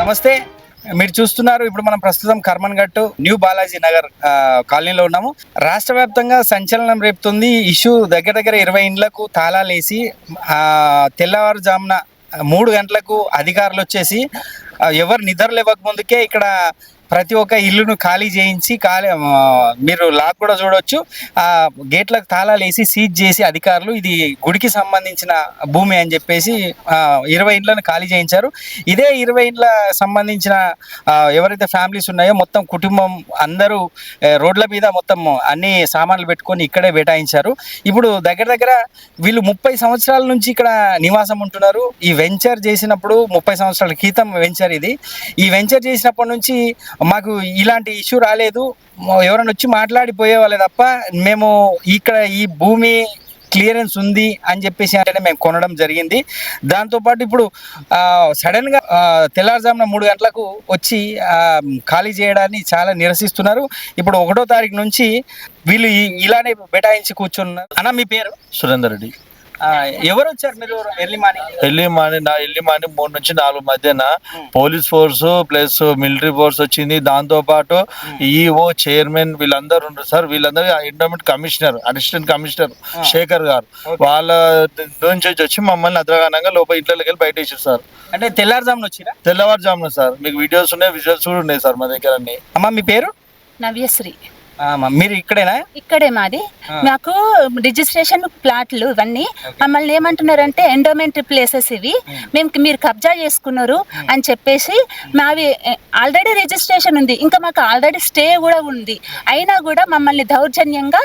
నమస్తే. మీరు చూస్తున్నారు ఇప్పుడు మనం ప్రస్తుతం కర్మన్ఘట్టు న్యూ బాలాజీ నగర్ కాలనీలో ఉన్నాము. రాష్ట్ర వ్యాప్తంగా సంచలనం రేపుతుంది ఇష్యూ. దగ్గర దగ్గర 20 ఇండ్లకు తాళాలేసి తెల్లవారుజామున 3 గంటలకు అధికారులు వచ్చేసి ఎవరు నిద్ర లేవక ముందుకే ఇక్కడ ప్రతి ఒక్క ఇల్లును ఖాళీ చేయించి మీరు లాక్ కూడా చూడవచ్చు. ఆ గేట్లకు తాళాలు వేసి సీజ్ చేసి అధికారులు ఇది గుడికి సంబంధించిన భూమి అని చెప్పేసి 20 ఇండ్లను ఖాళీ చేయించారు. ఇదే 20 ఇండ్ల సంబంధించిన ఎవరైతే ఫ్యామిలీస్ ఉన్నాయో మొత్తం కుటుంబం అందరూ రోడ్ల మీద మొత్తం అన్ని సామాన్లు పెట్టుకొని ఇక్కడే బైఠాయించారు. ఇప్పుడు దగ్గర దగ్గర వీళ్ళు 30 సంవత్సరాల నుంచి ఇక్కడ నివాసం ఉంటున్నారు. ఈ వెంచర్ చేసినప్పుడు 30 సంవత్సరాల క్రితం వెంచర్ ఇది. ఈ వెంచర్ చేసినప్పటి నుంచి మాకు ఇలాంటి ఇష్యూ రాలేదు. ఎవరైనా వచ్చి మాట్లాడిపోయేవాళ్ళే తప్ప మేము ఇక్కడ ఈ భూమి క్లియరెన్స్ ఉంది అని చెప్పేసి అంటే మేము కొనడం జరిగింది. దాంతోపాటు ఇప్పుడు సడన్గా తెల్లారుజామున 3 గంటలకు వచ్చి ఖాళీ చేయడాన్ని చాలా నిరసిస్తున్నారు. ఇప్పుడు 1వ తారీఖు నుంచి వీళ్ళు ఇలానే బైఠాయించి కూర్చున్నారు. అన్న మీ పేరు? సురేందర్ రెడ్డి. ఎవరు వచ్చారు మీరు? ఎర్లీ మార్నింగ్ 3 నుంచి 4 మధ్యన police force plus military force వచ్చింది. దాంతో పాటు ఈఓ చైర్మన్ వీళ్ళందరూ ఉన్నారు సార్. వీళ్ళందరూ endowment commissioner assistant commissioner Shekhar garu వాళ్ళ నుంచి వచ్చి మమ్మల్ని అద్రగానంగా లోపల ఇంట్లోకి వెళ్ళి బయట వేసారు సార్. అంటే తెల్లారుజామున వచ్చిరా? తెల్లవారుజామున సార్. మీకు వీడియోస్ ఉన్నాయి, విజువల్స్ కూడా ఉన్నాయి సార్ మా దగ్గర అన్ని. అమ్మ మీ పేరు? నవ్యశ్రీ. మీరు ఇక్కడేనా? ఇక్కడే మాది. మాకు రిజిస్ట్రేషన్ ప్లాట్లు ఇవన్నీ మమ్మల్ని ఏమంటున్నారంటే ఎండోమెంట్ ప్లేసెస్ ఇవి మీరు కబ్జా చేసుకున్నారు అని చెప్పేసి మావి ఆల్రెడీ రిజిస్ట్రేషన్ ఉంది, ఇంకా మాకు ఆల్రెడీ స్టే కూడా ఉంది. అయినా కూడా మమ్మల్ని దౌర్జన్యంగా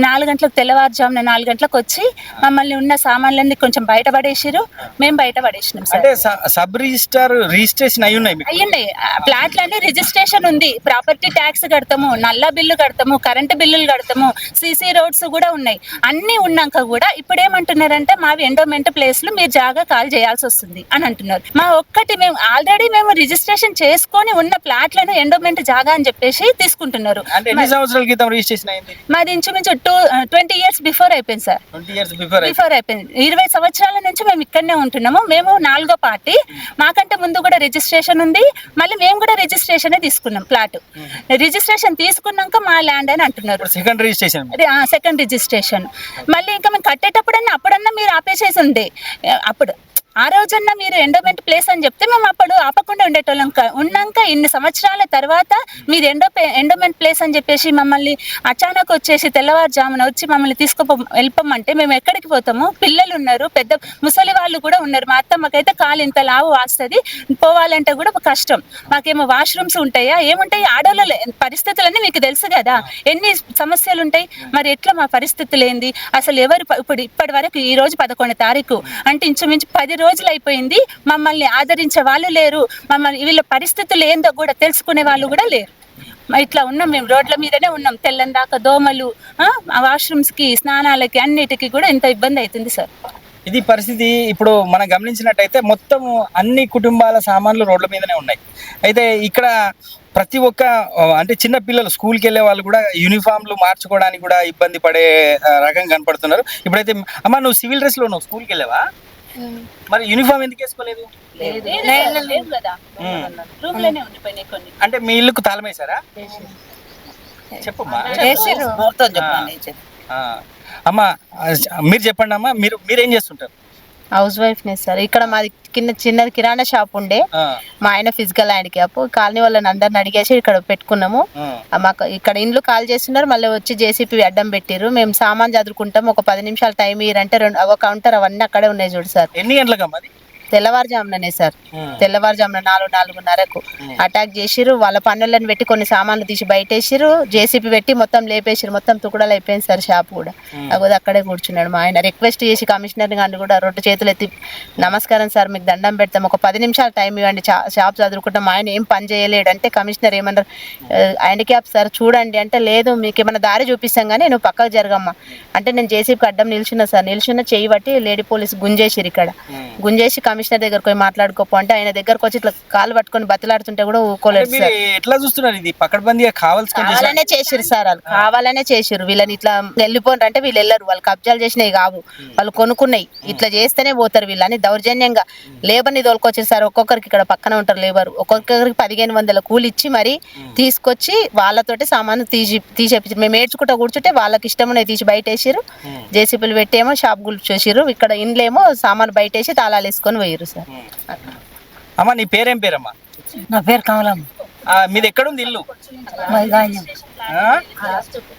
4 గంటలకు తెల్లవారుజామున 4 గంటలకు వచ్చి మమ్మల్ని ఉన్న సామాన్లన్నీ కొంచెం బయటపడేసిరు. మేము బయటపడేసినాం సార్. సబ్ రిజిస్ట్రేషన్ అయ్యండి. ప్లాట్లన్నీ రిజిస్ట్రేషన్ ఉంది, ప్రాపర్టీ ట్యాక్స్ కడతాము, నల్ల బిల్లు కడతాము, కరెంటు బిల్లులు కడతాము, సీసీ రోడ్స్ కూడా ఉన్నాయి. అన్ని ఉన్నాక కూడా ఇప్పుడు ఏమంటున్నారంటే మావి ఎండోమెంట్ ప్లేస్లు మీరు జాగా కాల్ చేయాల్సి వస్తుంది అని అంటున్నారు. మేము ఆల్రెడీ రిజిస్ట్రేషన్ చేసుకొని ఉన్న ప్లాట్లను ఎండోమెంట్ జాగా అని చెప్పేసి తీసుకుంటున్నారు. మాది ఇంచుమించు 20 years బిఫోర్ అయిపోయింది సార్. బిఫోర్ అయిపోయింది. 20 సంవత్సరాల నుంచి మేము ఇక్కడనే ఉంటున్నాము. మేము 4వ పార్టీ. మాకంటే ముందు కూడా రిజిస్ట్రేషన్ ఉంది. మళ్ళీ మేము కూడా రిజిస్ట్రేషన్ తీసుకున్నాం. ప్లాట్ రిజిస్ట్రేషన్ తీసుకున్నాక మా ల్యాండ్ అని అంటున్నారు. సెకండ్ రిజిస్ట్రేషన్ మళ్ళీ ఇంకా మేము అప్పుడన్నా మీరు ఆపేసేసి ఉండే. అప్పుడు ఆ రోజన్నా మీరు ఎండోమెంట్ ప్లేస్ అని చెప్తే మేము అప్పుడు ఆపకుండా ఉండేటోళ్ళం. ఉన్నాక ఇన్ని సంవత్సరాల తర్వాత మీరు ఎండోమెంట్ ప్లేస్ అని చెప్పేసి మమ్మల్ని అచానక్ వచ్చేసి తెల్లవారుజామున వచ్చి మమ్మల్ని వెళ్ళిపోమంటే మేము ఎక్కడికి పోతాము? పిల్లలు ఉన్నారు, పెద్ద ముసలి వాళ్ళు కూడా ఉన్నారు. మా అత్తమ్మకైతే కాలు ఇంత లావు వాస్తుంది, పోవాలంటే కూడా కష్టం. మాకేమో వాష్రూమ్స్ ఉంటాయా? ఏముంటాయి? ఆడవాళ్ళ పరిస్థితులన్నీ మీకు తెలుసు కదా, ఎన్ని సమస్యలు ఉంటాయి. మరి ఎట్లా మా పరిస్థితులు ఏంది అసలు? ఇప్పటి వరకు ఈ రోజు 11వ తారీఖు అంటే ఇంచుమించు 10 రోజులు అయిపోయింది. మమ్మల్ని ఆదరించే వాళ్ళు లేరు, వీళ్ళ పరిస్థితులు ఏందో కూడా తెలుసుకునే వాళ్ళు కూడా లేరు. ఇట్లా ఉన్నాం మేము, రోడ్ల మీదనే ఉన్నాం. తెల్లని దాకా దోమలు, వాష్రూమ్స్కి, స్నానాలకి, అన్నిటికీ కూడా ఇంత ఇబ్బంది అవుతుంది సార్. ఇది పరిస్థితి. ఇప్పుడు మనం గమనించినట్టయితే మొత్తం అన్ని కుటుంబాల సామాన్లు రోడ్ల మీదనే ఉన్నాయి. అయితే ఇక్కడ ప్రతి ఒక్క అంటే చిన్న పిల్లలు స్కూల్కి వెళ్ళే వాళ్ళు కూడా యూనిఫామ్లు మార్చుకోవడానికి కూడా ఇబ్బంది పడే రకంగా కనపడుతున్నారు. ఇప్పుడైతే అమ్మ నువ్వు సివిల్ డ్రెస్లో ఉన్నావు, స్కూల్కి వెళ్ళావా? మరి యూనిఫామ్ ఎందుకు వేసుకోలేదు? అంటే మీ ఇల్లుకు తాళం వేశారా? చెప్పమ్మా. అమ్మా మీరు చెప్పండి అమ్మా, మీరేం చేస్తుంటారు? హౌస్ వైఫ్ నే సార్. ఇక్కడ మాది చిన్నది కిరాణా షాప్ ఉండే. మా ఆయన ఫిజికల్ హ్యాండిక్యాప్. కాలనీ వాళ్ళని అందరిని అడిగేసి ఇక్కడ పెట్టుకున్నాము. మాకు ఇక్కడ ఇండ్లు కాల్ చేస్తున్నారు, మళ్ళీ వచ్చి జేసీపీ అడ్డం పెట్టిరు. మేము సామాన్ చదువుకుంటాం, ఒక 10 నిమిషాలు టైం ఇయ్యారంటే ఒక కౌంటర్ అవన్నీ అక్కడే ఉన్నాయి చూడు సార్. ఎన్ని గంటలకు అమ్మా? తెల్లవారుజాముననే సార్. తెల్లవారుజామున 4:30కు అటాక్ చేసిరు. వాళ్ళ పనులను పెట్టి కొన్ని సామాన్లు తీసి బయటేసిరు. జేసీపీ పెట్టి మొత్తం లేపేసిరు. మొత్తం తుకుడలు అయిపోయింది సార్. షాప్ కూడా అక్కడే కూర్చున్నాడు మా ఆయన. రిక్వెస్ట్ చేసి కమిషనర్ గారిని కూడా 2 చేతులు ఎత్తి నమస్కారం సార్, మీకు దండం పెడతాం, ఒక 10 నిమిషాలు టైం ఇవ్వండి, షాప్ చదువుకుంటాం. ఆయన ఏం పని చేయలేడు అంటే కమిషనర్ ఏమన్నారు, హ్యాండిక్యాప్ సార్ చూడండి అంటే, లేదు మీకు ఏమైనా దారి చూపిస్తాం కానీ నువ్వు పక్కకు జరగమ్మా అంటే, నేను జేసీపీకి అడ్డం నిల్చున్నా సార్. నిల్చున్న చెయ్యి బట్టి లేడీ పోలీస్ గుంజేసిరు. ఇక్కడ గుంజేసి కమిషనర్ దగ్గరకు పోయి మాట్లాడుకోపో అంటే ఆయన దగ్గరకు వచ్చి ఇట్లా కాలు పట్టుకొని బతిలాడుతుంటే కూడా ఊకోలేదు మీరు సార్. ఎట్లా చూస్తున్నారు ఇది పకడ్బందీగా కావాల్సుకొని చేశారా? కావాలనే చేసిరు సార్, వాళ్ళు కావాలనే చేసిరు. వీళ్ళని ఇట్లా వెళ్ళిపోండి అంటే వీళ్ళు వెళ్ళరు, వాళ్ళు కబ్జాలు చేసినవి కావు, వాళ్ళు కొనుక్కున్నాయి. ఇట్లా చేస్తేనే పోతారు వీళ్ళని దౌర్జన్యంగా లేబర్ని తోలుకొచ్చారు సార్. ఒక్కొక్కరికి ఇక్కడ పక్కన ఉంటారు లేబర్, ఒక్కొక్కరికి 1500 కూలి ఇచ్చి మరి తీసుకొచ్చి వాళ్ళతోటి సామాను తీసేపించారు. మేము ఏడ్చుకుంటా కూర్చుంటే వాళ్ళకి ఇష్టమునే తీసి బయట వేసిరు. జేసీపీలు పెట్టేమో షాప్ గుల్పు చేసిరు, ఇక్కడ ఇండ్లేమో సామాను బయట వేసి తాళాలు వేసుకొని పోయిరు సార్. అమ్మ నీ పేరేం పేరమ్మా? నా పేరు కమలమ్మ. మీది ఎక్కడుంది ఇల్లు? మాది గాంజం.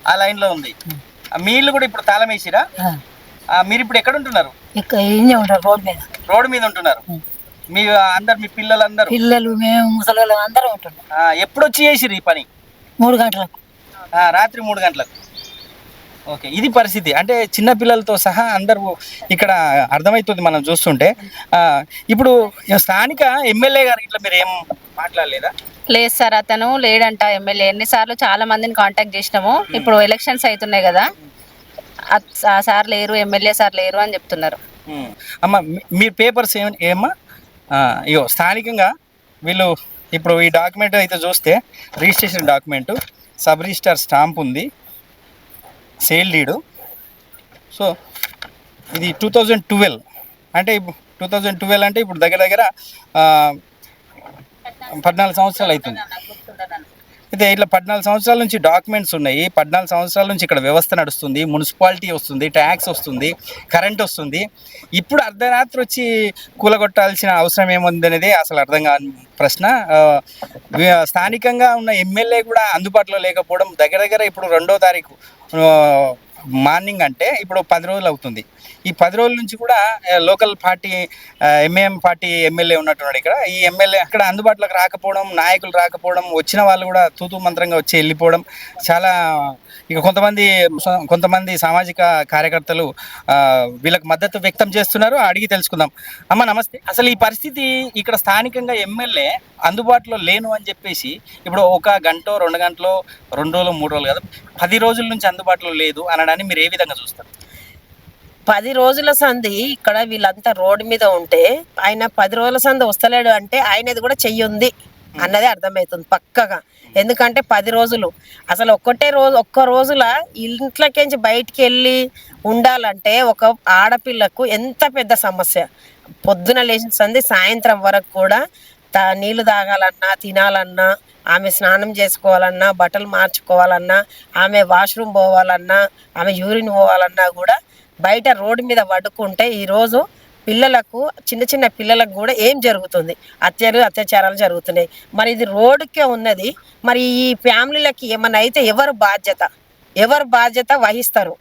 ఆ లైన్ లో ఉంది. మీ ఇల్లు కూడా ఇప్పుడు తాళం వేసిరా? మీరు ఇప్పుడు ఎక్కడ ఉంటున్నారు? ఇక్కడ ఇంజే ఉంటారు రోడ్ మీద. రోడ్డు మీద ఉంటున్నారు. మీ అందరు మీ పిల్లలందరూ? పిల్లలు మేము ముసలి అందరం ఉంటున్నాం. ఎప్పుడు వచ్చి చేసిరు ఈ పని? 3 గంటలకు. రాత్రి 3 గంటలకు. ఓకే, ఇది పరిస్థితి. అంటే చిన్న పిల్లలతో సహా అందరూ ఇక్కడ అర్థమవుతుంది మనం చూస్తుంటే. ఇప్పుడు స్థానిక ఎమ్మెల్యే గారు ఇట్లా మీరు ఏం మాట్లాడలేదా? లేదు సార్, అతను లేడంట ఎమ్మెల్యే. ఎన్నిసార్లు చాలా మందిని కాంటాక్ట్ చేసినాము. ఇప్పుడు ఎలక్షన్స్ అవుతున్నాయి కదా, ఆ సార్ లేరు, ఎమ్మెల్యే సార్ లేరు అని చెప్తున్నారు. అమ్మ మీ పేపర్స్ ఏమమ్మా? ఇగో స్థానికంగా వీళ్ళు ఇప్పుడు ఈ డాక్యుమెంట్ అయితే చూస్తే registration document, sub register stamp ఉంది, సేల్ డీడు. సో ఇది 2012 అంటే 2012 అంటే ఇప్పుడు దగ్గర దగ్గర 14 సంవత్సరాలు అవుతుంది. అయితే ఇట్లా 14 సంవత్సరాల నుంచి డాక్యుమెంట్స్ ఉన్నాయి. 14 సంవత్సరాల నుంచి ఇక్కడ వ్యవస్థ నడుస్తుంది, మున్సిపాలిటీ వస్తుంది, ట్యాక్స్ వస్తుంది, కరెంట్ వస్తుంది. ఇప్పుడు అర్ధరాత్రి వచ్చి కూలగొట్టాల్సిన అవసరం ఏముంది అనేది అసలు అర్థం కాని ప్రశ్న. స్థానికంగా ఉన్న ఎమ్మెల్యే కూడా అందుబాటులో లేకపోవడం, దగ్గర దగ్గర ఇప్పుడు 2వ తారీఖు మార్నింగ్ అంటే ఇప్పుడు 10 రోజులు అవుతుంది. ఈ 10 రోజుల నుంచి కూడా local party MAM party MLA ఉన్నట్టున్నాడు ఇక్కడ. ఈ ఎమ్మెల్యే అక్కడ అందుబాటులోకి రాకపోవడం, నాయకులు రాకపోవడం, వచ్చిన వాళ్ళు కూడా తూతూ మంత్రంగా వచ్చి వెళ్ళిపోవడం చాలా. ఇక కొంతమంది సామాజిక కార్యకర్తలు వీళ్ళకి మద్దతు వ్యక్తం చేస్తున్నారు. అడిగి తెలుసుకుందాం. అమ్మ నమస్తే. అసలు ఈ పరిస్థితి ఇక్కడ స్థానికంగా ఎమ్మెల్యే అందుబాటులో లేను అని చెప్పేసి ఇప్పుడు 1 గంట 2 గంటలో 2 రోజులు 3 రోజులు కదా 10 రోజుల నుంచి అందుబాటులో లేదు అనడాన్ని మీరు ఏ విధంగా చూస్తారు? 10 రోజుల సంధి ఇక్కడ వీళ్ళంతా రోడ్డు మీద ఉంటే ఆయన 10 రోజుల సంధి వస్తలేడు అంటే ఆయనది కూడా చెయ్యి ఉంది అన్నదే అర్థమవుతుంది పక్కగా. ఎందుకంటే 10 రోజులు అసలు ఒక్క రోజుల ఇంట్లోకించి బయటికి వెళ్ళి ఉండాలంటే ఒక ఆడపిల్లకు ఎంత పెద్ద సమస్య. పొద్దున లేచిన సంధి సాయంత్రం వరకు కూడా నీళ్లు తాగాలన్నా, తినాలన్నా, ఆమె స్నానం చేసుకోవాలన్నా, బట్టలు మార్చుకోవాలన్నా, ఆమె వాష్రూమ్ పోవాలన్నా, ఆమె యూరిన్ పోవాలన్నా కూడా బయట రోడ్డు మీద పడుకుంటే ఈరోజు పిల్లలకు చిన్న పిల్లలకు కూడా ఏం జరుగుతుంది? అత్యాచారాలు జరుగుతున్నాయి. మరి ఇది రోడ్డుకే ఉన్నది. మరి ఈ ఫ్యామిలీలకి ఏమన్నా అయితే ఎవరు బాధ్యత వహిస్తారు?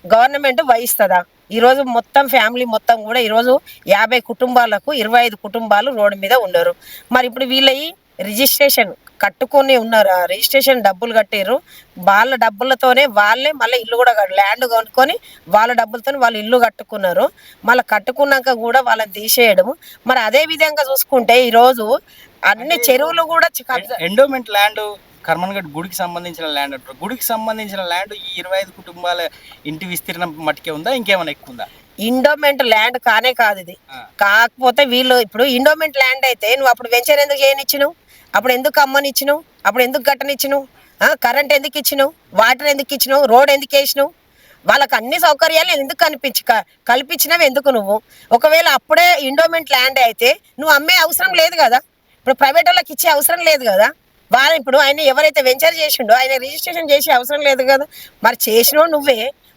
గవర్నమెంట్ వహిస్తుందా? ఈరోజు మొత్తం ఫ్యామిలీ మొత్తం కూడా ఈరోజు 50 కుటుంబాలకు 25 కుటుంబాలు రోడ్డు మీద ఉన్నారు. మరి ఇప్పుడు వీళ్ళ రిజిస్ట్రేషన్ కట్టుకొని ఉన్నారు, రిజిస్ట్రేషన్ డబ్బులు కట్టారు. వాళ్ళ డబ్బులతోనే వాళ్ళే మళ్ళీ ఇల్లు కూడా ల్యాండ్ కొనుక్కొని వాళ్ళ డబ్బులతో వాళ్ళు ఇల్లు కట్టుకున్నారు. మళ్ళీ కట్టుకున్నాక కూడా వాళ్ళని తీసేయడము. మరి అదే విధంగా చూసుకుంటే ఈరోజు అన్ని చెరువులు కూడా ఎండోమెంట్ ల్యాండ్ కర్మన్ఘట్ గుడికి సంబంధించిన ల్యాండ్ అంటారు. గుడికి సంబంధించిన ల్యాండ్ ఈ 25 కుటుంబాల ఇంటి విస్తీర్ణం మట్టుకే ఉందా, ఇంకేమైనా ఎక్కువ ఉందా? ఇండోమెంట్ ల్యాండ్ కానే కాదు ఇది. కాకపోతే వీళ్ళు ఇప్పుడు ఇండోమెంట్ ల్యాండ్ అయితే నువ్వు అప్పుడు వెంచర్ ఎందుకు చేయనిచ్చినావు? అప్పుడు ఎందుకు అమ్మనిచ్చినావు? అప్పుడు ఎందుకు గట్టనిచ్చినావు? కరెంట్ ఎందుకు ఇచ్చినావు? వాటర్ ఎందుకు ఇచ్చినావు? రోడ్ ఎందుకు వేసినావు? వాళ్ళకి అన్ని సౌకర్యాలు ఎందుకు కల్పించినవి ఎందుకు నువ్వు? ఒకవేళ అప్పుడే ఇండోమెంట్ ల్యాండ్ అయితే నువ్వు అమ్మే అవసరం లేదు కదా, ఇప్పుడు ప్రైవేట్ వాళ్ళకి ఇచ్చే అవసరం లేదు కదా. వాళ్ళు ఇప్పుడు ఆయన ఎవరైతే వెంచర్ చేసిండో ఆయన రిజిస్ట్రేషన్ చేసే అవసరం లేదు కదా. మరి చేసినావు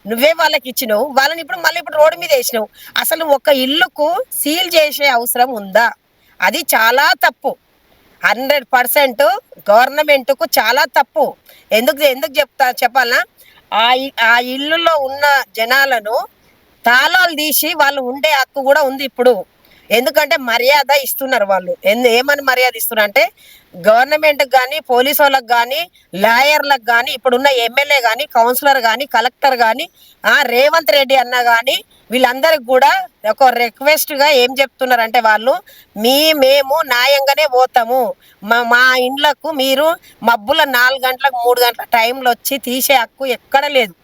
నువ్వే వాళ్ళకి ఇచ్చినావు, వాళ్ళని ఇప్పుడు రోడ్డు మీద వేసినావు. అసలు ఒక ఇల్లుకు సీల్ చేసే అవసరం ఉందా? అది చాలా తప్పు. 100% గవర్నమెంట్కు చాలా తప్పు. ఎందుకు చెప్పాలా? ఆ ఇల్లులో ఉన్న జనాలను తాళాలు తీసి వాళ్ళు ఉండే హక్కు కూడా ఉంది ఇప్పుడు. ఎందుకంటే మర్యాద ఇస్తున్నారు వాళ్ళు. ఏమని మర్యాద ఇస్తున్నారు అంటే గవర్నమెంట్కి కానీ, పోలీసు వాళ్ళకి కానీ, లాయర్లకు కానీ, ఇప్పుడున్న ఎమ్మెల్యే కానీ, కౌన్సిలర్ కానీ, కలెక్టర్ కానీ, రేవంత్ రెడ్డి అన్న కానీ వీళ్ళందరికి కూడా ఒక రిక్వెస్ట్గా ఏం చెప్తున్నారంటే వాళ్ళు మేము న్యాయంగానే పోతాము, మా ఇండ్లకు మీరు మబ్బుల 4 గంటలకు 3 గంటల టైంలో వచ్చి తీసే హక్కు ఎక్కడ లేదు.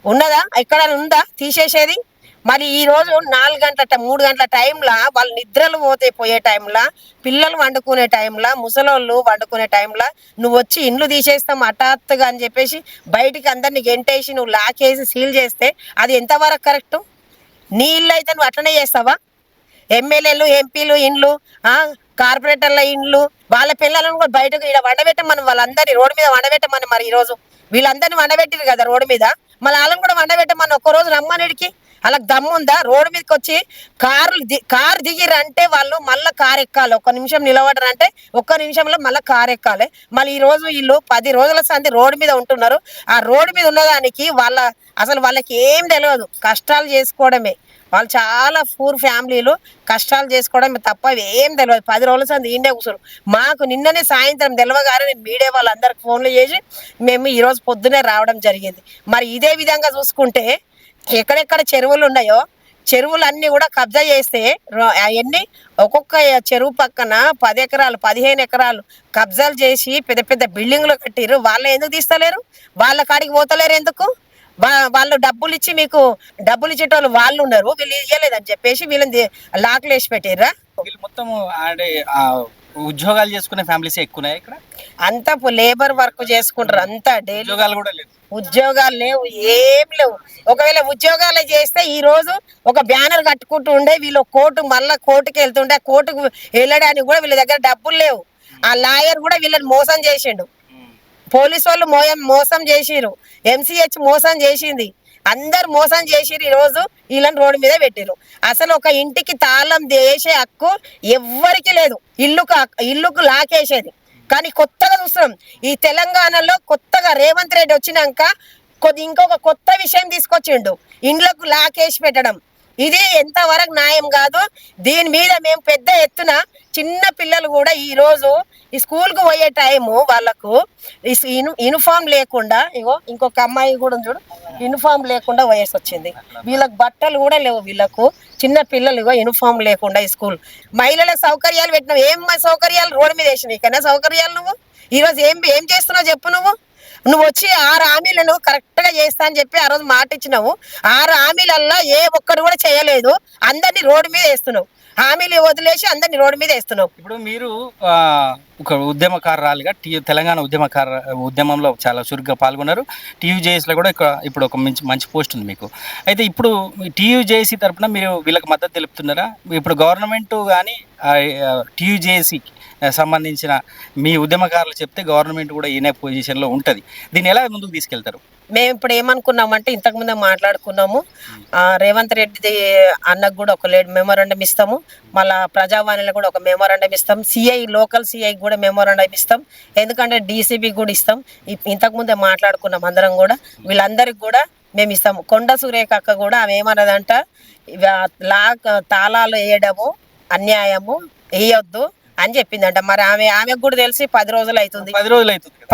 ఉన్నదా? ఎక్కడ ఉందా తీసేసేది? మరి ఈ రోజు 3 గంటల టైంలో వాళ్ళు నిద్రలు పోయే టైంలో, పిల్లలు వండుకునే టైంలో, ముసలోళ్ళు వండుకునే టైంలో నువ్వు వచ్చి ఇండ్లు తీసేస్తాం హఠాత్తుగా అని చెప్పేసి బయటికి అందరిని గెంటేసి నువ్వు లాకేసి సీల్ చేస్తే అది ఎంతవరకు కరెక్ట్? నీ ఇల్లు అయితే నువ్వు అట్లనే చేస్తావా? ఎమ్మెల్యేలు, ఎంపీలు ఇండ్లు, కార్పొరేటర్ల ఇండ్లు, వాళ్ళ పిల్లలను కూడా బయటకు ఇక్కడ వండబెట్టమని, వాళ్ళందరినీ రోడ్డు మీద వండబెట్టమని. మరి ఈ రోజు వీళ్ళందరినీ వండబెట్టిరు కదా రోడ్డు మీద, మళ్ళీ వాళ్ళని కూడా వండబెట్టమని ఒక్కరోజు రమ్మనిడికి వాళ్ళకి దమ్ముందా? రోడ్డు మీదకి వచ్చి కారు దిగిరంటే వాళ్ళు మళ్ళీ కారు ఎక్కాలి, 1 నిమిషం నిలబడరంటే 1 నిమిషంలో మళ్ళీ కారు ఎక్కాలి. మళ్ళీ ఈ రోజు వీళ్ళు 10 రోజుల సంది రోడ్డు మీద ఉంటున్నారు. ఆ రోడ్డు మీద ఉన్నదానికి అసలు వాళ్ళకి ఏం తెలియదు, కష్టాలు చేసుకోవడమే. వాళ్ళు చాలా పూర్ ఫ్యామిలీలు, కష్టాలు చేసుకోవడం తప్ప ఏం తెలియదు. 10 రోజుల సంది ఇండే కూర్చోరు. మాకు నిన్ననే సాయంత్రం తెలవగానే నేను మీడియా వాళ్ళందరికి ఫోన్లు చేసి మేము ఈరోజు పొద్దునే రావడం జరిగింది. మరి ఇదే విధంగా చూసుకుంటే ఎక్కడెక్కడ చెరువులు ఉన్నాయో చెరువులన్నీ కూడా కబ్జా చేస్తే అవన్నీ ఒక్కొక్క చెరువు పక్కన 10 ఎకరాలు 15 ఎకరాలు కబ్జాలు చేసి పెద్ద పెద్ద బిల్డింగ్లు కట్టిరు. వాళ్ళు ఎందుకు తీస్తలేరు? వాళ్ళ కాడికి పోతలేరు ఎందుకు? వాళ్ళు డబ్బులు ఇచ్చి మీకు డబ్బులు ఇచ్చేటోళ్ళు వాళ్ళు ఉన్నారు, వీళ్ళు ఇవ్వలేదని చెప్పేసి వీళ్ళని లాక్లు వేసి పెట్టిర్రా? వీళ్ళు మొత్తం అంటే ఉద్యోగాలు చేసుకునే ఫ్యామిలీస్ ఎక్కువ ఇక్కడ, అంతా లేబర్ వర్క్ చేసుకుంటారు, అంతా డైలీ. ఉద్యోగాలు కూడా లేదు, ఉద్యోగాలు లేవు, ఏం లేవు. ఒకవేళ ఉద్యోగాలు చేస్తే ఈ రోజు ఒక బ్యానర్ కట్టుకుంటూ ఉండే వీళ్ళు మళ్ళా కోర్టుకి వెళ్తుండే, కోర్టుకు వెళ్ళడానికి కూడా వీళ్ళ దగ్గర డబ్బులు లేవు. ఆ లాయర్ కూడా వీళ్ళని మోసం చేసిండు, పోలీసు వాళ్ళు మోసం చేసిరు, MCH మోసం చేసింది, అందరు మోసం చేసిరు. ఈ రోజు వీళ్ళని రోడ్డు మీద పెట్టిరు. అసలు ఒక ఇంటికి తాళం వేసే హక్కు ఎవ్వరికి లేదు, ఇల్లుకు లాకేసేది. కానీ కొత్తగా చూస్తున్నాం ఈ తెలంగాణలో, కొత్తగా రేవంత్ రెడ్డి వచ్చినాక ఇంకొక కొత్త విషయం తీసుకొచ్చిండు, ఇండ్లకు లాకేసి పెట్టడం. ఇది ఎంతవరకు న్యాయం కాదు. దీని మీద మేము పెద్ద ఎత్తున చిన్న పిల్లలు కూడా ఈ రోజు ఈ స్కూల్కి పోయే టైము వాళ్ళకు యూనిఫామ్ లేకుండా, ఇంకొక అమ్మాయి కూడా చూడు యూనిఫామ్ లేకుండా వయసు వచ్చింది. వీళ్ళకి బట్టలు కూడా లేవు, వీళ్ళకు చిన్న పిల్లలు యూనిఫామ్ లేకుండా ఈ స్కూల్. మహిళల సౌకర్యాలు పెట్టినావు, ఏం సౌకర్యాలు రోడ్డు మీద వేసినావు? ఇకన్నా సౌకర్యాలు నువ్వు ఈరోజు ఏం చేస్తున్నావు చెప్పు? నువ్వు వచ్చి 6 హామీలను కరెక్ట్ గా చేస్తా అని చెప్పి ఆ రోజు మాట ఇచ్చినావు. 6 హామీలల్లో ఏ ఒక్కడు కూడా చేయలేదు, అందరినీ రోడ్డు మీద వేస్తున్నావు. హామీలు వదిలేసి అందరినీ రోడ్డు మీద వేస్తున్నావు. ఇప్పుడు మీరు ఒక ఉద్యమకారురాలుగా తెలంగాణ ఉద్యమంలో చాలా చురుగ్గా పాల్గొన్నారు. TUJSలో కూడా ఇప్పుడు ఒక మంచి పోస్ట్ ఉంది మీకు. అయితే ఇప్పుడు TUJC తరఫున మీరు వీళ్ళకి మద్దతు తెలుపుతున్నారా? ఇప్పుడు గవర్నమెంట్ కానీ TUJC సంబంధించిన మీ ఉద్యమకారులు చెప్తే గవర్నమెంట్ కూడా ఈయన పొజిషన్లో ఉంటుంది, దీన్ని ఎలా ముందుకు తీసుకెళ్తారు? మేము ఇప్పుడు ఏమనుకున్నామంటే ఇంతకుముందే మాట్లాడుకున్నాము, రేవంత్ రెడ్డి అన్నకు కూడా ఒక మెమోరాండం ఇస్తాము, మళ్ళీ ప్రజావాణిలో కూడా ఒక మెమోరాండం ఇస్తాం, లోకల్ CI కూడా మెమోరాండం ఇస్తాం, ఎందుకంటే DCP కూడా ఇస్తాం. ఇంతకుముందే మాట్లాడుకున్నాం అందరం కూడా, వీళ్ళందరికి కూడా మేము ఇస్తాము. కొండ సురేఖ అక్క కూడా ఆమె ఏమన్నదంట, తాళాలు వేయడము అన్యాయము, వేయొద్దు అని చెప్పిందంట. మరి ఆమెకు కూడా తెలిసి 10 రోజులు అవుతుంది,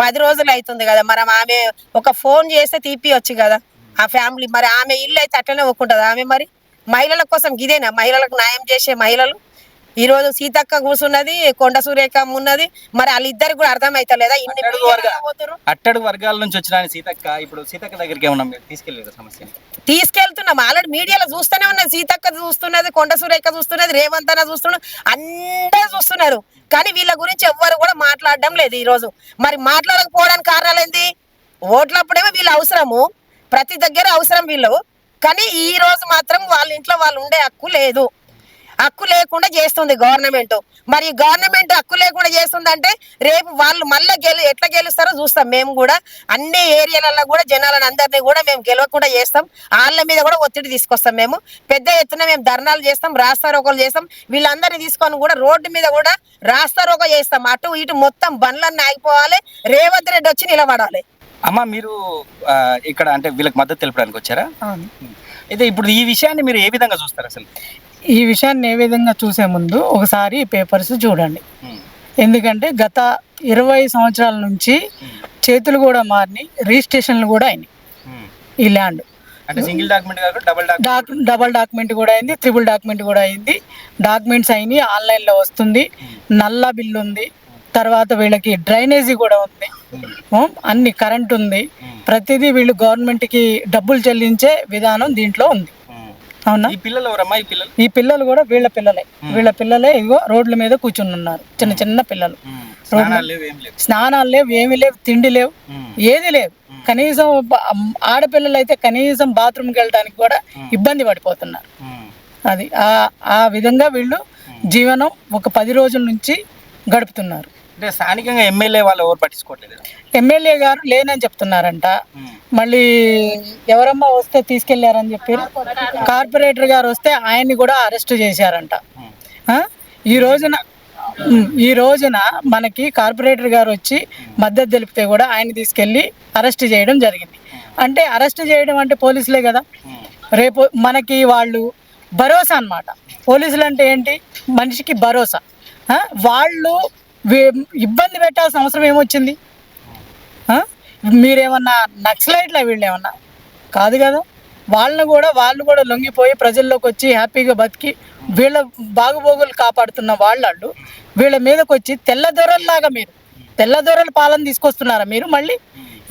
10 రోజులు అవుతుంది కదా. మరి ఆమె ఒక ఫోన్ చేస్తే తీపియొచ్చు కదా ఆ ఫ్యామిలీ. మరి ఆమె ఇల్లు అయితే అట్లనే ఒక్కుంటుంది ఆమె. మరి మహిళల కోసం ఇదేనా మహిళలకు న్యాయం చేసే మహిళలు? ఈ రోజు సీతక్క కూర్చున్నది, కొండ సూర్యక ఉన్నది, మరి వాళ్ళిద్దరికి కూడా అర్థమైతలేదా? అట్టడుగు వర్గాల నుంచి వచ్చిన సీతక్క ఇప్పుడు సీతక్క దగ్గరికి ఏమన్నా తీసుకెళ్ళలేదు? సమస్య తీసుకెళ్తున్నాం, ఆల్రెడీ మీడియాలో చూస్తూనే ఉన్నది. సీతక్క చూస్తున్నది, కొండ సూర్యక చూస్తున్నది, రేవంత్ అన్న చూస్తున్నారు, అందరూ చూస్తున్నారు. కానీ వీళ్ళ గురించి ఎవ్వరు కూడా మాట్లాడడం లేదు ఈ రోజు. మరి మాట్లాడకపోవడానికి కారణాలు ఏంది? ఓట్లప్పుడేమో వీళ్ళు అవసరము, ప్రతి దగ్గర అవసరం వీళ్ళు. కానీ ఈ రోజు మాత్రం వాళ్ళ ఇంట్లో వాళ్ళు ఉండే హక్కు లేదు, హక్కు లేకుండా చేస్తుంది గవర్నమెంట్. మరి గవర్నమెంట్ హక్కు లేకుండా చేస్తుందంటే రేపు వాళ్ళు మళ్ళీ ఎట్లా గెలుస్తారో చూస్తాం. మేము కూడా అన్ని ఏరియాలలో కూడా జనాలను అందరినీ కూడా మేము గెలవకుండా చేస్తాం, వాళ్ళ మీద కూడా ఒత్తిడి తీసుకొస్తాం. మేము పెద్ద ఎత్తున మేము ధర్నాలు చేస్తాం, రాస్తారోకోలు చేస్తాం. వీళ్ళందరినీ తీసుకొని కూడా రోడ్డు మీద కూడా రాస్తారోకో చేస్తాం. అటు ఇటు మొత్తం బండ్లన్నీ ఆగిపోవాలి, రేవంత్ రెడ్డి వచ్చి నిలబడాలి. అమ్మ మీరు ఇక్కడ అంటే వీళ్ళకి మద్దతు తెలపడానికి వచ్చారా? అయితే ఇప్పుడు ఈ విషయాన్ని మీరు ఏ విధంగా చూస్తారు? అసలు ఈ విషయాన్ని ఏ విధంగా చూసే ముందు ఒకసారి పేపర్స్ చూడండి. ఎందుకంటే గత 20 సంవత్సరాల నుంచి చేతులు కూడా మారినాయి, రిజిస్ట్రేషన్లు కూడా అయినాయి. ఈ ల్యాండ్ అంటే సింగిల్ డాక్యుమెంట్ కాకుండా డబల్ డాక్యుమెంట్ కూడా అయింది, ట్రిపుల్ డాక్యుమెంట్ కూడా అయింది. డాక్యుమెంట్స్ అయినాయి, ఆన్లైన్లో వస్తుంది, నల్లా బిల్లు ఉంది, తర్వాత వీళ్ళకి డ్రైనేజీ కూడా ఉంది, అన్ని కరెంట్ ఉంది, ప్రతిదీ వీళ్ళు గవర్నమెంట్కి డబ్బులు చెల్లించే విధానం దీంట్లో ఉంది. అవునా? ఈ పిల్లలు ఎవరమ్మా? ఈ పిల్లలు ఈ పిల్లలు కూడా వీళ్ళ పిల్లలే ఇగో రోడ్ల మీద కూర్చుని ఉన్నారు, చిన్న చిన్న పిల్లలు. స్నానాలు లేవు, ఏం లేవు. స్నానాలు లేవు, ఏమీ లేవు, తిండి లేవు, ఏది లేవు. కనీసం ఆడపిల్లలు అయితే కనీసం బాత్రూమ్కి వెళ్ళడానికి కూడా ఇబ్బంది పడిపోతున్నారు. అది ఆ విధంగా వీళ్ళు జీవనం ఒక 10 రోజుల నుంచి గడుపుతున్నారు. అంటే స్థానికంగా ఎమ్మెల్యే వాళ్ళు ఎవరు పట్టించుకోవట్లేదు. ఎమ్మెల్యే గారు లేనని చెప్తున్నారంట. మళ్ళీ ఎవరమ్మా వస్తే తీసుకెళ్లారని చెప్పారు. కార్పొరేటర్ గారు వస్తే ఆయన్ని కూడా అరెస్ట్ చేశారంట. ఈ రోజున మనకి కార్పొరేటర్ గారు వచ్చి మద్దతు తెలిపితే కూడా ఆయన తీసుకెళ్లి అరెస్ట్ చేయడం జరిగింది. అంటే అరెస్ట్ చేయడం అంటే పోలీసులే కదా, రేపు మనకి వాళ్ళు భరోసా అన్నమాట. పోలీసులు అంటే ఏంటి? మనిషికి భరోసా. వాళ్ళు ఇబ్బంది పెట్టాల్సిన అవసరం ఏమొచ్చింది? మీరేమన్నా నక్సలైట్లా? వీళ్ళు ఏమన్నా కాదు కదా. వాళ్ళు కూడా లొంగిపోయి ప్రజల్లోకి వచ్చి హ్యాపీగా బతికి వీళ్ళ బాగుబోగులు కాపాడుతున్న వాళ్ళు వీళ్ళ మీదకి వచ్చి తెల్లదొరల్లాగా మీరు తెల్లదొరల పాలన తీసుకొస్తున్నారా మీరు? మళ్ళీ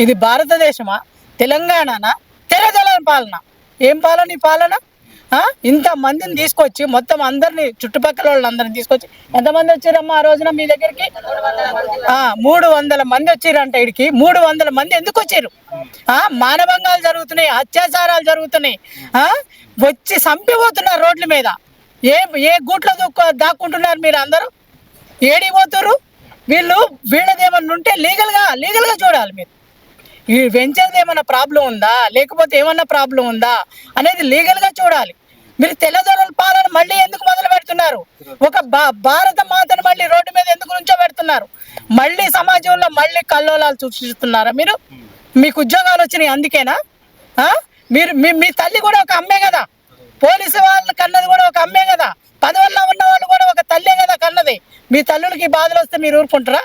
ఇది భారతదేశమా, తెలంగాణనా, తెల్లదొరల పాలన? ఏం పాలన ఈ పాలన? ఇంత మందిని తీసుకొచ్చి మొత్తం అందరినీ, చుట్టుపక్కల వాళ్ళందరినీ తీసుకొచ్చి ఎంతమంది వచ్చారమ్మా ఆ రోజున మీ దగ్గరికి? 300 మంది వచ్చిరంట. ఇడికి 300 మంది ఎందుకు వచ్చారు? మానభంగాలు జరుగుతున్నాయి, అత్యాచారాలు జరుగుతున్నాయి, వచ్చి చంపిపోతున్నారు రోడ్ల మీద. ఏ గూట్లో దాక్కుంటున్నారు మీరు అందరూ? ఏడిపోతున్నారు వీళ్ళు? వీళ్ళదేమన్నా ఉంటే లీగల్గా చూడాలి మీరు. ఈ వెంచర్ది ఏమన్నా ప్రాబ్లం ఉందా, లేకపోతే ఏమన్నా ప్రాబ్లం ఉందా అనేది లీగల్గా చూడాలి. మీరు తెల్లదొరల పాలన మళ్ళీ ఎందుకు మొదలు పెడుతున్నారు? ఒక భారత మాతను మళ్ళీ రోడ్డు మీద ఎందుకు నుంచో పెడుతున్నారు? మళ్ళీ సమాజంలో మళ్ళీ కల్లోలాలు సృష్టిస్తున్నారా మీరు? మీకు ఉద్యోగాలు వచ్చినాయి అందుకేనా? మీరు మీ తల్లి కూడా ఒక అమ్మే కదా, పోలీసు వాళ్ళ కన్నది కూడా ఒక అమ్మే కదా, పదవుల్లో ఉన్న వాళ్ళు కూడా ఒక తల్లే కదా కన్నది. మీ తల్లులకి బాధలు వస్తే మీరు ఊరుకుంటారా?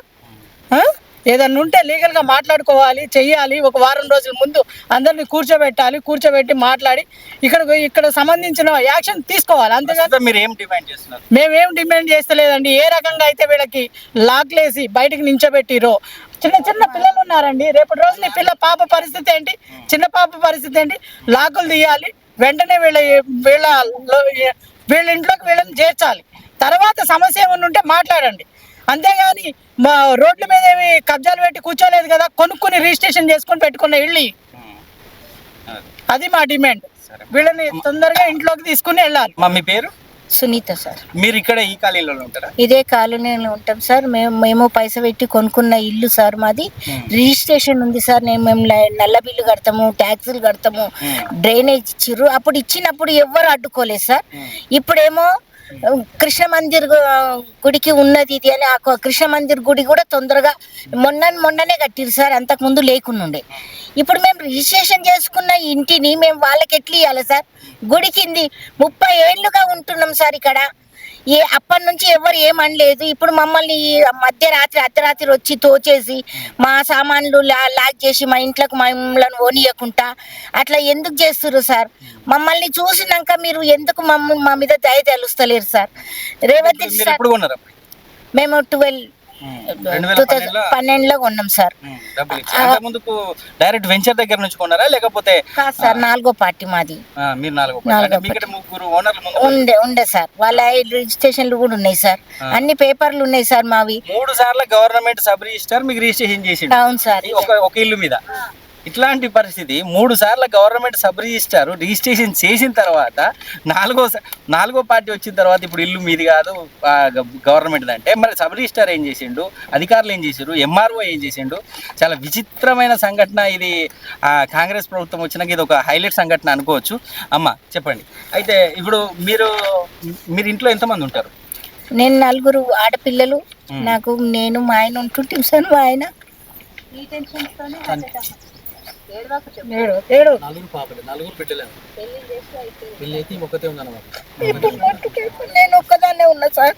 ఏదన్నా ఉంటే లీగల్గా మాట్లాడుకోవాలి, చెయ్యాలి. ఒక వారం రోజుల ముందు అందరినీ కూర్చోబెట్టి మాట్లాడి ఇక్కడ సంబంధించిన యాక్షన్ తీసుకోవాలి. అంతేగాని మీరు ఏం డిమాండ్ చేస్తున్నారు? మేమేం డిమాండ్ చేస్తలేదండి. ఏ రకంగా అయితే వీళ్ళకి లాక్లేసి బయటకు నించోబెట్టిరో, చిన్న పిల్లలు ఉన్నారండి. రేపటి రోజు నీ పాప పరిస్థితి ఏంటి? చిన్న పాప పరిస్థితి ఏంటి? లాకులు తీయాలి, వెంటనే వీళ్ళ ఇంట్లోకి వీళ్ళని చేర్చాలి. తర్వాత సమస్య ఏమన్నా ఉంటే మాట్లాడండి. అంతేగాని మా రోడ్ల మీద ఏమి కబ్జాలు పెట్టి కూర్చోలేదు కదా, కొనుక్కుని రిజిస్ట్రేషన్ చేసుకొని పెట్టుకున్న ఇళ్ళు. అది మా డిమాండ్. వీళ్ళని తొందరగా ఇంట్లోకి తీసుకుని వెళ్ళాలి. మీ పేరు? సునీత సార్. మీరు ఇక్కడ ఈ కాలనీలో ఉంటారా? ఇదే కాలనీలో ఉంటాం సార్. మేము పైసా పెట్టి కొనుక్కున్న ఇల్లు సార్ మాది. రిజిస్ట్రేషన్ ఉంది సార్. మేము నల్ల బిల్లు కడతాము, ట్యాక్సులు కడతాము, డ్రైనేజ్ ఇచ్చిర్రు. అప్పుడు ఇచ్చినప్పుడు ఎవ్వరు అడ్డుకోలేదు సార్. ఇప్పుడేమో కృష్ణ మందిర్ గుడికి ఉన్నది ఇది అని ఆ కృష్ణ మందిర్ గుడి కూడా తొందరగా మొన్ననే కట్టిరు సార్, అంతకు ముందు లేకుండా. ఇప్పుడు మేము రిజిస్ట్రేషన్ చేసుకున్న ఇంటిని మేము వాళ్ళకి ఎట్లా ఇవ్వాలి సార్? గుడి కింది 30 ఏళ్ళుగా ఉంటున్నాం సార్ ఇక్కడ. అప్పటి నుంచి ఎవరు ఏమనలేదు. ఇప్పుడు మమ్మల్ని అర్ధరాత్రి వచ్చి తోచేసి మా సామాన్లు లాక్ చేసి మా ఇంట్లోకి మమ్మల్ని ఓనియకుండా అట్లా ఎందుకు చేస్తున్నారు సార్? మమ్మల్ని చూసినాక మీరు ఎందుకు మా మీద దయ తెలుస్తలేరు సార్? రేవంత్ రెడ్డి సార్, మేము 2012లో కొన్నాం సార్. డైరెక్ట్ వెంచర్ దగ్గర నుంచి కొన్నారా లేకపోతే? కాదు సార్, 4వ పార్టీ మాది. ఉండే సార్. వాళ్ళ రిజిస్ట్రేషన్లు కూడా ఉన్నాయి సార్, అన్ని పేపర్లు ఉన్నాయి సార్ మావి. 3 సార్లు గవర్నమెంట్ సబ్ రిజిస్టర్ మీకు రిజిస్ట్రేషన్ చేసి. అవును సార్. ఒక ఇల్లు మీద ఇట్లాంటి పరిస్థితి. 3 సార్లు గవర్నమెంట్ సబ్ రిజిస్ట్రేషన్ చేసిన తర్వాత నాలుగో పార్టీ వచ్చిన తర్వాత ఇప్పుడు ఇల్లు మీది కాదు గవర్నమెంట్ అంటే, మరి సబ్ రిజిస్టర్ ఏం చేసిండు, అధికారులు ఏం చేసిండు, ఎంఆర్ఓ ఏం చేసిండు? చాలా విచిత్రమైన సంఘటన ఇది. కాంగ్రెస్ ప్రభుత్వం వచ్చినాక ఇది ఒక హైలైట్ సంఘటన అనుకోవచ్చు. అమ్మ చెప్పండి, అయితే ఇప్పుడు మీరు ఇంట్లో ఎంతమంది ఉంటారు? నేను 4 ఆడపిల్లలు, నేను మా ఆయన ఉంటుంటాం సార్. మా ఆయన నేను ఒక్కదాన్నే ఉన్నా సార్.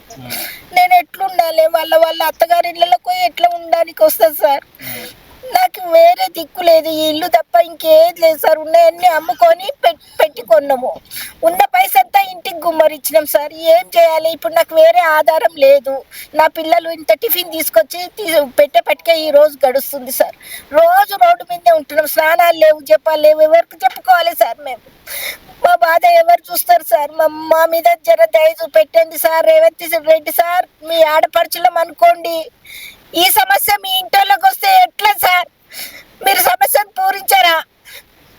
నేను ఎట్లుండాలి? వాళ్ళ అత్తగారి ఇళ్ళకు ఎట్లా ఉండడానికి వస్తుంది సార్? నాకు వేరే దిక్కు లేదు, ఈ ఇల్లు తప్ప ఇంకేది లేదు సార్. ఉన్నాయన్నీ అమ్ముకొని పెట్టి కొన్నాము. ఉన్న పైసంతా ఇంటికి గుమ్మరిచ్చినాం సార్. ఏం చేయాలి ఇప్పుడు? నాకు వేరే ఆధారం లేదు. నా పిల్లలు ఇంత టిఫిన్ తీసుకొచ్చి పెట్టేపటికే ఈ రోజు గడుస్తుంది సార్. రోజు రోడ్డు మీదే ఉంటున్నాం. స్నానాలు లేవు, జపాలు లేవు, ఎవరికి చెప్పుకోవాలి సార్? మేము మా బాధ ఎవరు చూస్తారు సార్? మా మీద జర దయ చూపెట్టండి సార్. రేవంత్ రెడ్డి సార్, మీ ఆడపడుచులం అనుకోండి. ఈ సమస్య మీ ఇంట్లోకి వస్తే ఎట్లా సార్? మీరు సమస్యను పూరించారా?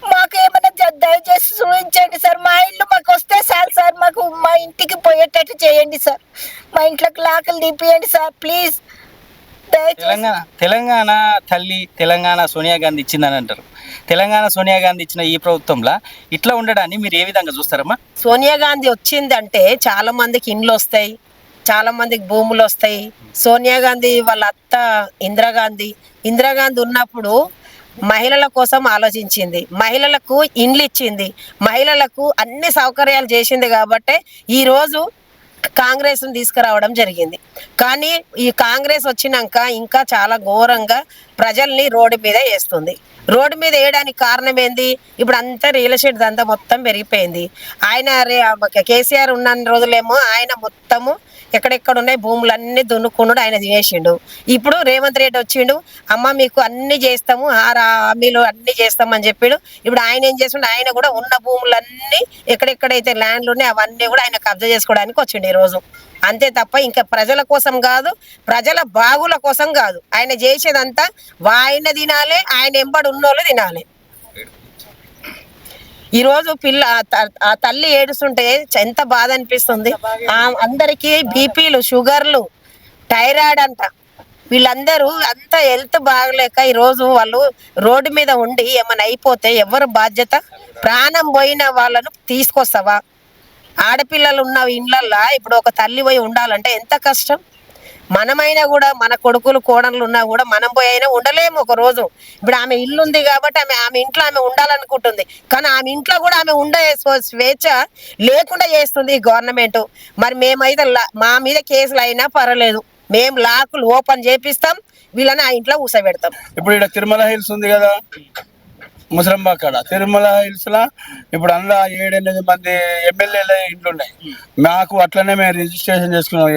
మాకు ఏమైనా దయచేసి చూపించండి సార్. మా ఇల్లు మాకు వస్తే చాలు సార్. మాకు మా ఇంటికి పోయేటట్టు చేయండి సార్. మా ఇంట్లోకి లాకలు తీపియండి సార్ ప్లీజ్. తెలంగాణ తల్లి తెలంగాణ సోనియా గాంధీ ఇచ్చిందని అంటారు. తెలంగాణ సోనియా గాంధీ ఇచ్చిన ఈ ప్రభుత్వంలో ఇట్లా ఉండడాన్ని మీరు ఏ విధంగా చూస్తారమ్మా? సోనియా గాంధీ వచ్చిందంటే చాలా మందికి ఇండ్లు వస్తాయి, చాలా మందికి భూములు వస్తాయి. సోనియా గాంధీ వాళ్ళ అత్త ఇందిరాగాంధీ ఉన్నప్పుడు మహిళల కోసం ఆలోచించింది, మహిళలకు ఇండ్లు ఇచ్చింది, మహిళలకు అన్ని సౌకర్యాలు చేసింది. కాబట్టి ఈరోజు కాంగ్రెస్ను తీసుకురావడం జరిగింది. కానీ ఈ కాంగ్రెస్ వచ్చినాక ఇంకా చాలా ఘోరంగా ప్రజల్ని రోడ్డు మీద వేస్తుంది. రోడ్డు మీద వేయడానికి కారణం ఏంది? ఇప్పుడు అంతా రియల్ ఎస్టేట్ దందా మొత్తం పెరిగిపోయింది. కేసీఆర్ ఉన్న రోజులేమో ఆయన మొత్తము ఎక్కడెక్కడ ఉన్నాయి భూములన్నీ దున్నుకున్నాడు, ఆయన తినేసిండు. ఇప్పుడు రేవంత్ రెడ్డి వచ్చిండు, అమ్మ మీకు అన్ని చేస్తాము, హామీలు అన్ని చేస్తామని చెప్పాడు. ఇప్పుడు ఆయన ఏం చేస్తుండే, ఆయన కూడా ఉన్న భూములన్నీ ఎక్కడెక్కడైతే ల్యాండ్లు ఉన్నాయి అవన్నీ కూడా ఆయన కబ్జా చేసుకోవడానికి వచ్చిండు ఈరోజు. అంతే తప్ప ఇంకా ప్రజల కోసం కాదు, ప్రజల బాగుల కోసం కాదు. ఆయన చేసేదంతా ఆయన తినాలి, ఆయన ఎంబడి ఉన్నోళ్ళు తినాలి. ఈరోజు ఆ తల్లి ఏడుస్తుంటే ఎంత బాధ అనిపిస్తుంది. అందరికీ బీపీలు, షుగర్లు, థైరాయిడ్ అంట. వీళ్ళందరూ అంత హెల్త్ బాగలేక ఈరోజు వాళ్ళు రోడ్డు మీద ఉండి ఏమైనా అయిపోతే ఎవరు బాధ్యత? ప్రాణం పోయిన వాళ్ళను తీసుకొస్తావా? ఆడపిల్లలు ఉన్న ఇళ్ళల్లో ఇప్పుడు ఒక తల్లి పోయి ఉండాలంటే ఎంత కష్టం. మనమైనా కూడా మన కొడుకులు కోడళ్ళు ఉన్నా కూడా మనం పోయి అయినా ఉండలేము ఒక రోజు. ఇప్పుడు ఆమె ఇల్లు ఉంది కాబట్టి ఆమె ఇంట్లో ఆమె ఉండాలనుకుంటుంది, కానీ ఆమె ఇంట్లో కూడా ఆమె ఉండే స్వేచ్ఛ లేకుండా చేస్తుంది ఈ గవర్నమెంట్. మరి మేమైతే మా మీద కేసులు అయినా పర్వాలేదు, మేము లాకులు ఓపెన్ చేపిస్తాం, వీళ్ళని ఆ ఇంట్లో కూసబెడతాం. ఇప్పుడు ఇక్కడ తిరుమల హిల్స్ ఉంది కదా, ముసరంబా కాడ తిరుమల హిల్స్ లా ఇప్పుడు అందులో 7-8 మంది ఎమ్మెల్యేల ఇండ్లు ఉన్నాయి. మాకు అట్లనే మేము రిజిస్ట్రేషన్ చేసుకున్నాం.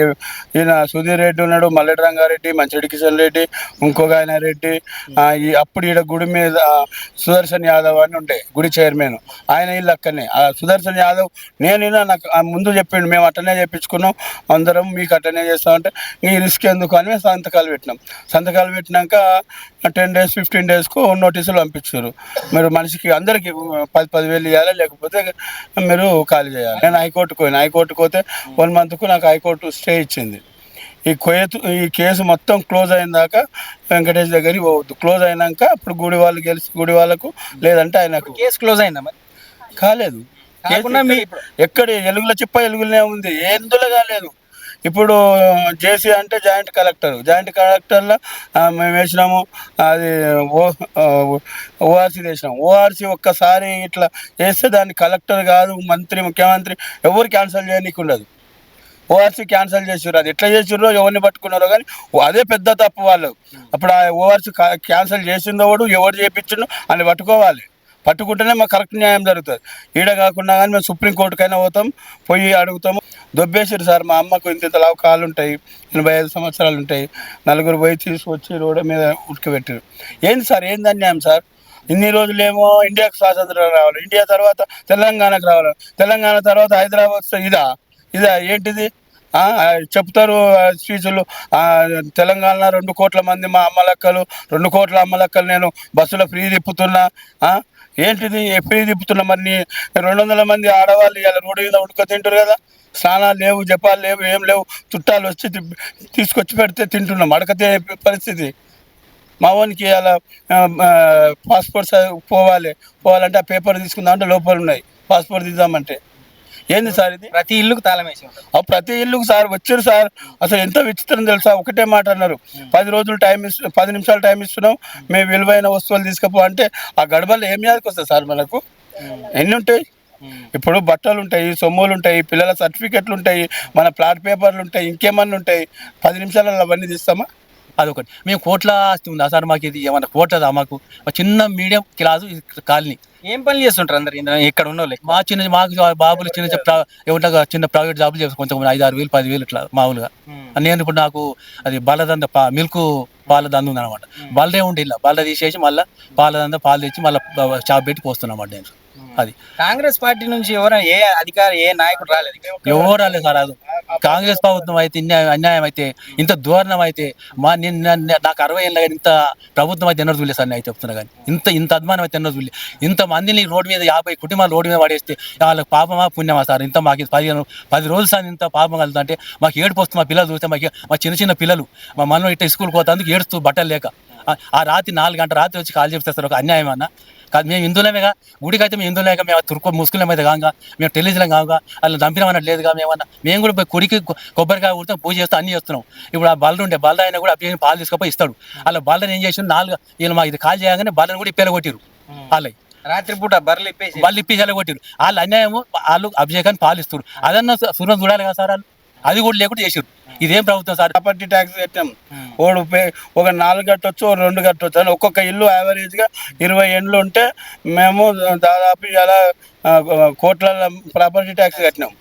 ఈయన సుధీర్ రెడ్డి ఉన్నాడు, మల్లెడి రంగారెడ్డి, మంచిరెడ్డి కిషన్ రెడ్డి, ఇంకొక ఆయన రెడ్డి. అప్పుడు ఈడ గుడి మీద సుదర్శన్ యాదవ్ అని ఉండే గుడి చైర్మన్, ఆయన ఇల్లు అక్కడనే. సుదర్శన్ యాదవ్ నేను నాకు ముందు చెప్పిండు, మేము అట్లనే చెప్పించుకున్నాం, అందరం మీకు అట్లనే చేస్తామంటే ఈ రిస్క్ ఎందుకు అని మేము సంతకాలు పెట్టినాం. సంతకాలు పెట్టినాక 10 days 15 daysకు నోటీసులు పంపించారు. మీరు మనిషికి అందరికీ 10,000 ఇవ్వాలి, లేకపోతే మీరు ఖాళీ చేయాలి. నేను హైకోర్టుకు పోయినా, హైకోర్టుకు పోతే 1 monthకు నాకు హైకోర్టు స్టే ఇచ్చింది. ఈ కేసు మొత్తం క్లోజ్ అయిన దాకా వెంకటేష్ దగ్గరికి పోవద్దు. క్లోజ్ అయినాక అప్పుడు గుడి వాళ్ళు గెలిచి గుడి వాళ్ళకు, లేదంటే ఆయనకు. కేసు క్లోజ్ అయిందా మరి? కాలేదు. ఎక్కడ ఎలుగుల చిప్ప ఎలుగులనే ఉంది, ఎందులో కాలేదు. ఇప్పుడు జేసీ అంటే జాయింట్ కలెక్టర్లో మేము వేసినాము. అది ఓఆర్సీ వేసినాం. ఓఆర్సీ ఒక్కసారి ఇట్లా వేస్తే దాన్ని కలెక్టర్ కాదు, మంత్రి, ముఖ్యమంత్రి ఎవరు క్యాన్సిల్ చేయనీకి ఉండదు. ఓఆర్సీ క్యాన్సిల్ చేసారు. అది ఎట్లా చేసారో, ఎవరిని పట్టుకున్నారో కానీ అదే పెద్ద తప్పు వాళ్ళు. అప్పుడు ఆ ఓఆర్సీ క్యాన్సిల్ చేసిందో ఎవరు చేయించిండో అని పట్టుకోవాలి. పట్టుకుంటేనే మాకు కరెక్ట్ న్యాయం జరుగుతుంది. ఈడ కాకుండా కానీ మేము సుప్రీంకోర్టుకైనా పోతాం, పోయి అడుగుతాము. దొబ్బేసారు సార్, మా అమ్మకు ఇంత లావు కాళ్ళు ఉంటాయి, 85 సంవత్సరాలు ఉంటాయి, 4 పోయి తీసుకొచ్చి రోడ్డు మీద ఉడకబెట్టారు. ఏంది సార్, ఏంది అన్యాయం సార్? ఇన్ని రోజులేమో ఇండియాకు స్వాతంత్రం రావాలి, ఇండియా తర్వాత తెలంగాణకు రావాలి, తెలంగాణ తర్వాత హైదరాబాద్ వస్తే ఇదా ఏంటిది? చెప్తారు స్పీచ్లు. తెలంగాణ 2 కోట్ల మంది మా అమ్మలక్కలు, 2 కోట్ల అమ్మలక్కలు నేను బస్సులో ఫ్రీ తిప్పుతున్నా. ఏంటిది ఫ్రీ తిప్పుతున్నా? మరి 200 మంది ఆడవాళ్ళు ఇలా రోడ్డు మీద ఉడక తింటారు కదా, స్నానాలు లేవు, జపాలు లేవు, ఏం లేవు, చుట్టాలు వచ్చి తీసుకొచ్చి పెడితే తింటున్నాం. అడకతే పరిస్థితి. మా వానికి అలా పాస్పోర్ట్ పోవాలంటే ఆ పేపర్ తీసుకుందామంటే లోపల ఉన్నాయి, పాస్పోర్ట్ తీద్దామంటే. ఏంది సార్ ఇది? ప్రతి ఇల్లుకు తాళం వేసి ప్రతి ఇల్లుకు సార్ వచ్చారు సార్. అసలు ఎంత విచిత్రం తెలుసా? ఒకటే మాట అన్నారు, 10 నిమిషాలు టైం ఇస్తున్నాం, మేము విలువైన వస్తువులు తీసుకుపో అంటే ఆ గడబల్లో ఏం యాదకి వస్తుంది సార్ మనకు? ఎన్ని ఉంటాయి? ఇప్పుడు బట్టలు ఉంటాయి, సొమ్ములు ఉంటాయి, పిల్లల సర్టిఫికెట్లు ఉంటాయి, మన ప్లాట్ పేపర్లు ఉంటాయి, ఇంకేమన్నా ఉంటాయి. 10 నిమిషాలలో అవన్నీ తీస్తామా? అదొకటి. మేము కోట్ల ఆస్తి ఉందా సార్ మాకు? ఇది ఏమన్నా కోట్లదా మాకు? చిన్న మీడియం క్లాసు కాలనీ. ఏం పనులు చేస్తుంటారు అందరు ఇక్కడ ఉన్న వాళ్ళు? మాకు బాబులు ఏమంటా చిన్న ప్రైవేట్ జాబులు చేస్తారు, కొంచెం 5-6 వేలు 10,000 ఇట్లా మామూలుగా. నేను ఇప్పుడు నాకు అది బలదంద మిల్క్ పాల దంద ఉంది అనమాట. బలదే ఉండి ఇలా బలద తీసేసి మళ్ళీ పాల దంద పాలు తెచ్చి మళ్ళీ షాప్ పెట్టి పోస్తున్నమాట నేను. అది కాంగ్రెస్ పార్టీ నుంచి ఎవరైనా ఏ అధికారి ఏ నాయకుడు రాలేదు ఎవరు రాలేదు సార్. అది కాంగ్రెస్ ప్రభుత్వం అయితే అన్యాయం అయితే, ఇంత దూరణం అయితే, నాకు 60 ఏళ్ళ కానీ ఇంత ప్రభుత్వం అయితే ఎన్నో చూడలేదు సార్. నేను అయితే చెప్తున్నా కానీ ఇంత అభిమానం అయితే ఎన్నో చూడలేదు. ఇంత మందిని రోడ్డు మీద 50 కుటుంబాలు రోడ్డు మీద పడేస్తే వాళ్ళకి పాపమా పుణ్యమా సార్? ఇంత మాకు 10 రోజులు సార్ ఇంత పాపం కలుగుతుంటే మాకు ఏడుపు వస్తుంది. మా పిల్లలు చూస్తే మా చిన్న పిల్లలు మా మనలో ఇట్లా స్కూల్కి పోతాందుకు ఏడుస్తూ బట్టలు లేక ఆ రాత్రి 4 గంటల రాత్రి వచ్చి కాల్ చేస్తారు. ఒక అన్యాయం అన్న కాదు. మేము హిందువులమేగా, గుడికి అయితే మేము హిందువులేక, మేము తుర్కు ముస్లిం అయితే కాగా, మేము టెలివిజన్ కాగా, వాళ్ళు దంపినమన్నట్టు లేదుగా. మేము కూడా గుడికి కొబ్బరికాయ కొడుతాం, పూజ చేస్తాం, అన్ని చేస్తున్నాం. ఇప్పుడు ఆ బల్లు ఉండే బల్ల ఆయన కూడా అప్పుడు పాలు తీసుకపోయి ఇస్తాడు. అలా బల్లని ఏం చేసి 4 వీళ్ళు మాకు ఇది కాల్ చేయగానే బల్లని కూడా ఇప్పేలా కొట్టిరు. వాళ్ళకి రాత్రిపూట బర్రెలు ఇప్పేసి వాళ్ళు ఇప్పేసేలా కొట్టిరు. వాళ్ళు అన్యాయము, వాళ్ళు అభిషేకాన్ని పాలిస్తారు. అదన్నా సురం చూడాలి కదా సార్. వాళ్ళు అది కూడా లేకుండా చేసారు. ఇదేం ప్రభుత్వం సార్? ప్రాపర్టీ ట్యాక్స్ కట్టాం. ఒక 4 కట్టొచ్చు, 2 కట్టొచ్చు అని. ఒక్కొక్క ఇల్లు యావరేజ్గా 20 ఇండ్లు ఉంటే మేము దాదాపు ఇలా కోట్ల ప్రాపర్టీ ట్యాక్స్ కట్టినాం.